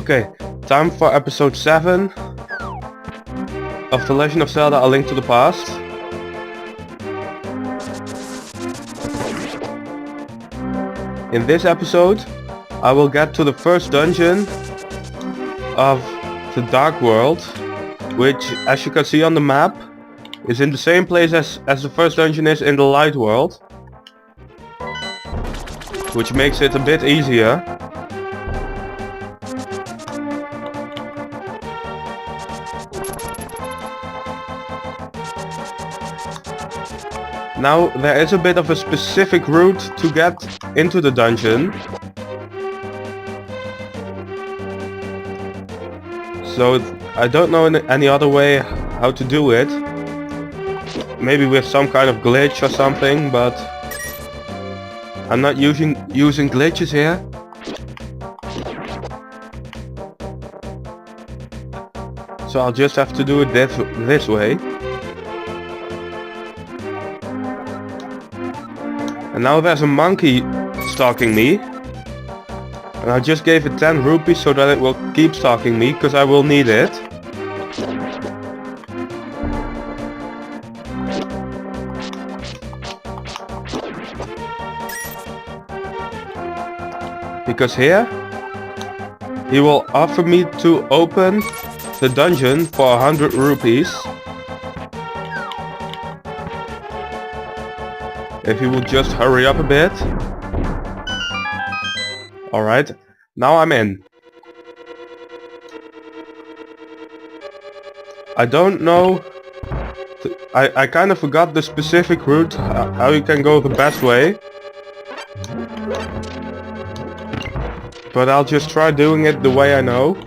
Okay, time for episode 7 of The Legend of Zelda: A Link to the Past. In this episode, I will get to the first dungeon of the Dark World, which, as you can see on the map, is in the same place as the first dungeon is in the Light World, which makes it a bit easier. Now there is a bit of a specific route to get into the dungeon, so I don't know any other way how to do it. Maybe with some kind of glitch or something, but I'm not using glitches here. So I'll just have to do it this way. And now there's a monkey stalking me. And I just gave it 10 rupees so that it will keep stalking me, because I will need it. Because here, he will offer me to open the dungeon for 100 rupees. If you would just hurry up a bit. Alright, now I'm in. I don't know... I kind of forgot the specific route, how you can go the best way. But I'll just try doing it the way I know.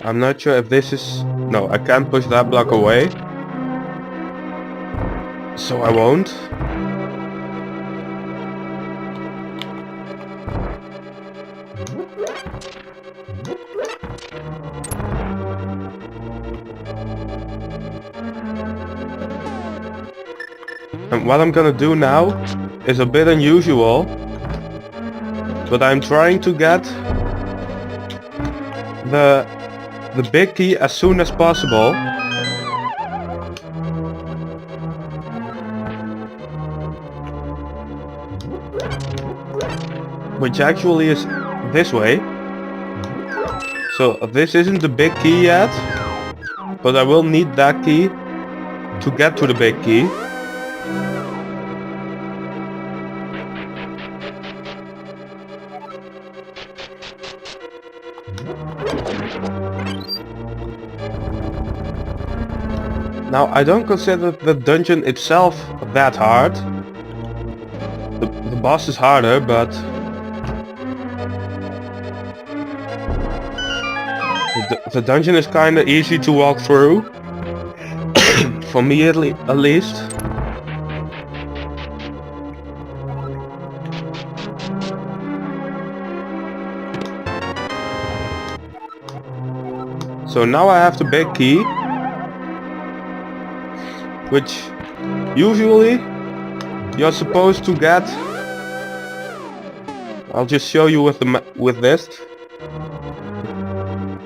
I'm not sure if this is... No, I can't push that block away. So I won't. And what I'm gonna do now is a bit unusual, but I'm trying to get the big key as soon as possible. Which actually is this way. So this isn't the big key yet, but I will need that key to get to the big key. Now I don't consider the dungeon itself that hard. The boss is harder, but the dungeon is kinda easy to walk through. For me at least. So now I have the big key, which usually you're supposed to get. I'll just show you with this.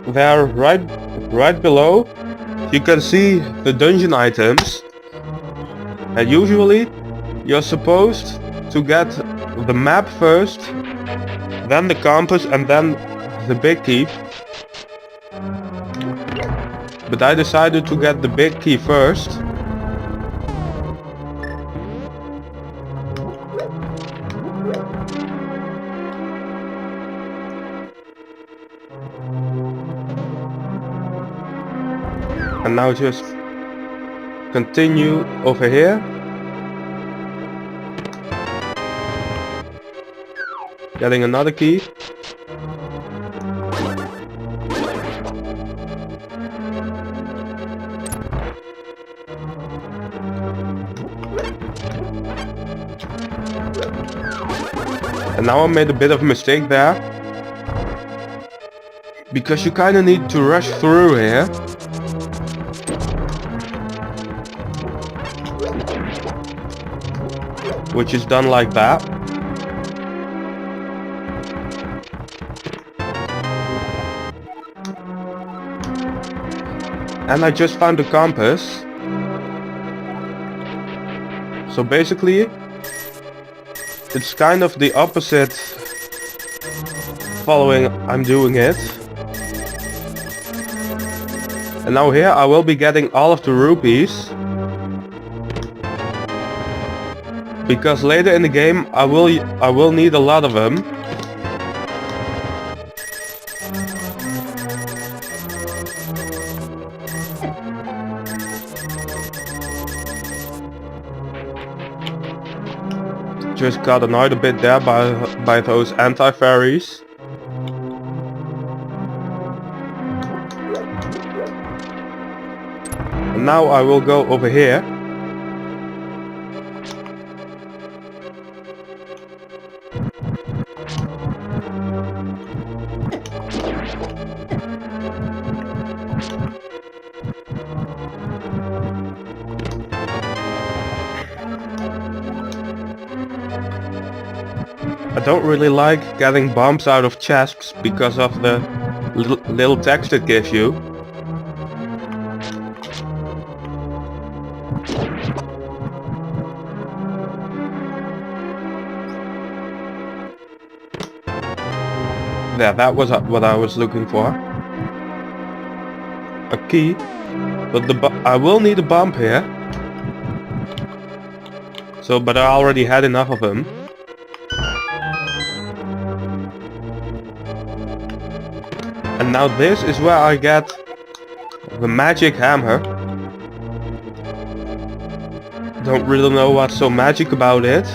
There, right below, you can see the dungeon items, and usually you're supposed to get the map first, then the compass, and then the big key. But I decided to get the big key first. And now just continue over here. Getting another key. And now I made a bit of a mistake there. Because you kinda need to rush through here. Which is done like that. And I just found the compass. So basically, it's kind of the opposite following I'm doing it. And now here I will be getting all of the rupees. Because later in the game I will need a lot of them. Just got annoyed a bit there by those anti-fairies. And now I will go over here. I don't really like getting bombs out of chests because of the little text it gives you. Yeah, that was what I was looking for. A key. But I will need a bomb here. So, but I already had enough of them. And now this is where I get the magic hammer. Don't really know what's so magic about it.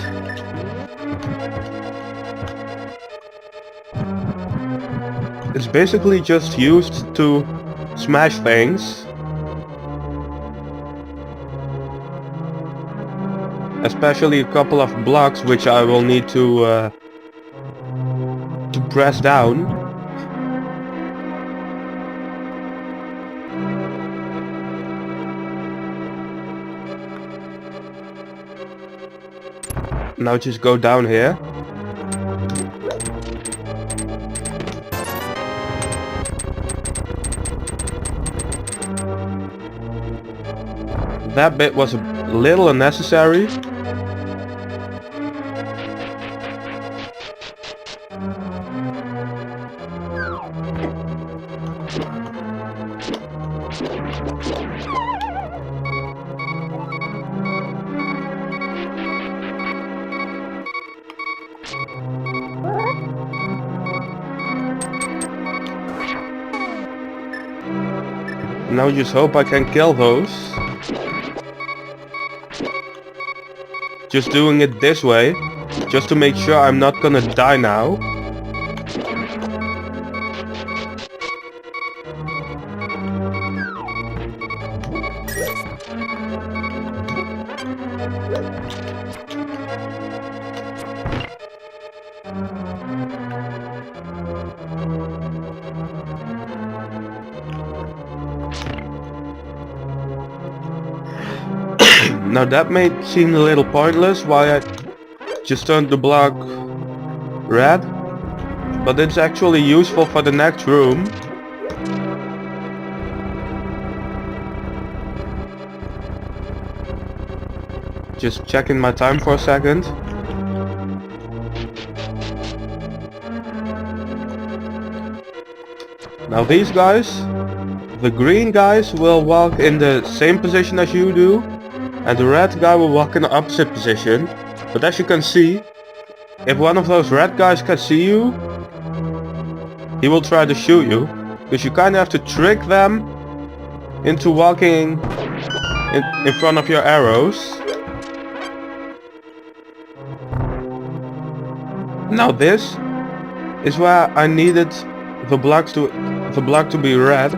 It's basically just used to smash things. Especially a couple of blocks which I will need to press down. Now just go down here. That bit was a little unnecessary. Now just hope I can kill those. Just doing it this way, just to make sure I'm not gonna die now. Now that may seem a little pointless why I just turned the block red, but it's actually useful for the next room. Just checking my time for a second. Now these guys, the green guys will walk in the same position as you do. And the red guy will walk in the opposite position. But as you can see, if one of those red guys can see you, he will try to shoot you. Because you kind of have to trick them into walking in front of your arrows. Now this is where I needed the block to be red.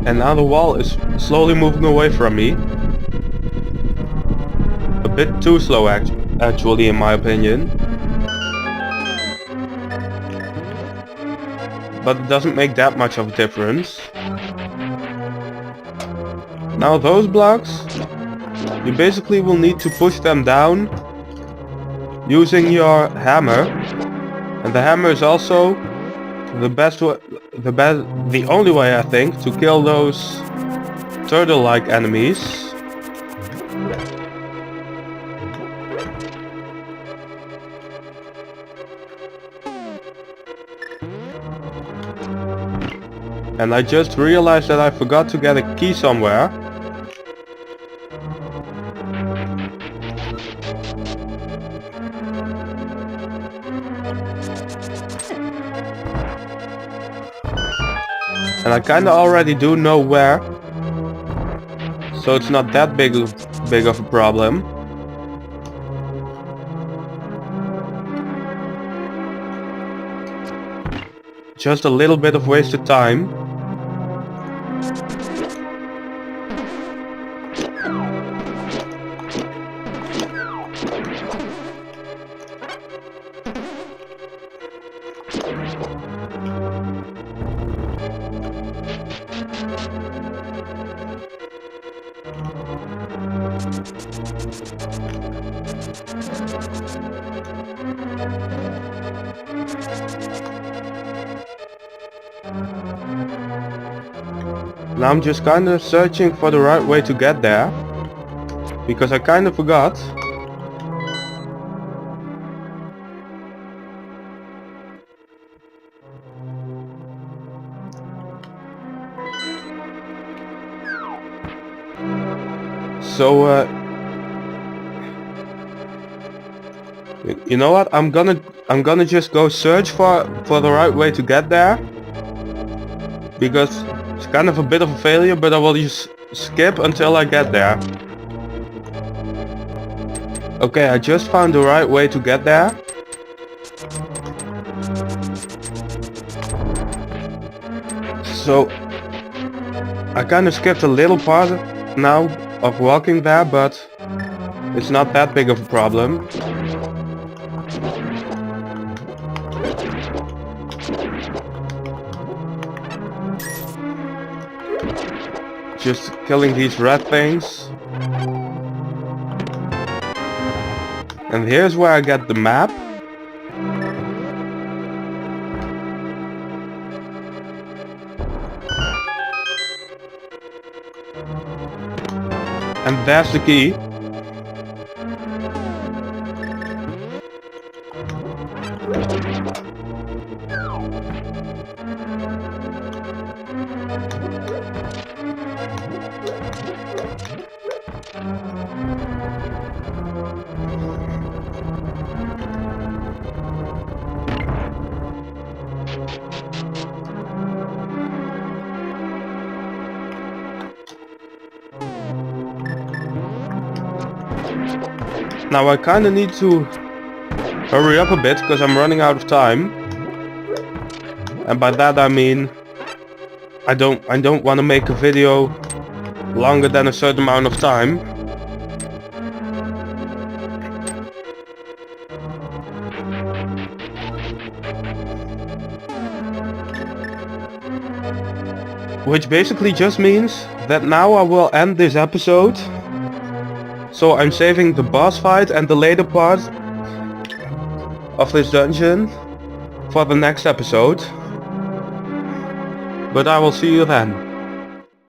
And now the wall is slowly moving away from me. A bit too slow actually, in my opinion. But it doesn't make that much of a difference. Now those blocks, you basically will need to push them down using your hammer. And the hammer is also the only way, I think, to kill those turtle-like enemies. And I just realized that I forgot to get a key somewhere. And I kinda already do know where. So it's not that big of a problem. Just a little bit of wasted time. Now I'm just kinda searching for the right way to get there, because I kinda forgot. So you know what? I'm gonna just go search for the right way to get there, because it's kind of a bit of a failure, but I will just skip until I get there. Okay, I just found the right way to get there. So I kind of skipped a little part now of walking there, but it's not that big of a problem. Just killing these red things. And here's where I get the map. And there's the key. Now I kinda need to hurry up a bit because I'm running out of time. And by that I mean I don't want to make a video longer than a certain amount of time. Which basically just means that now I will end this episode. So I'm saving the boss fight and the later part of this dungeon for the next episode. But I will see you then.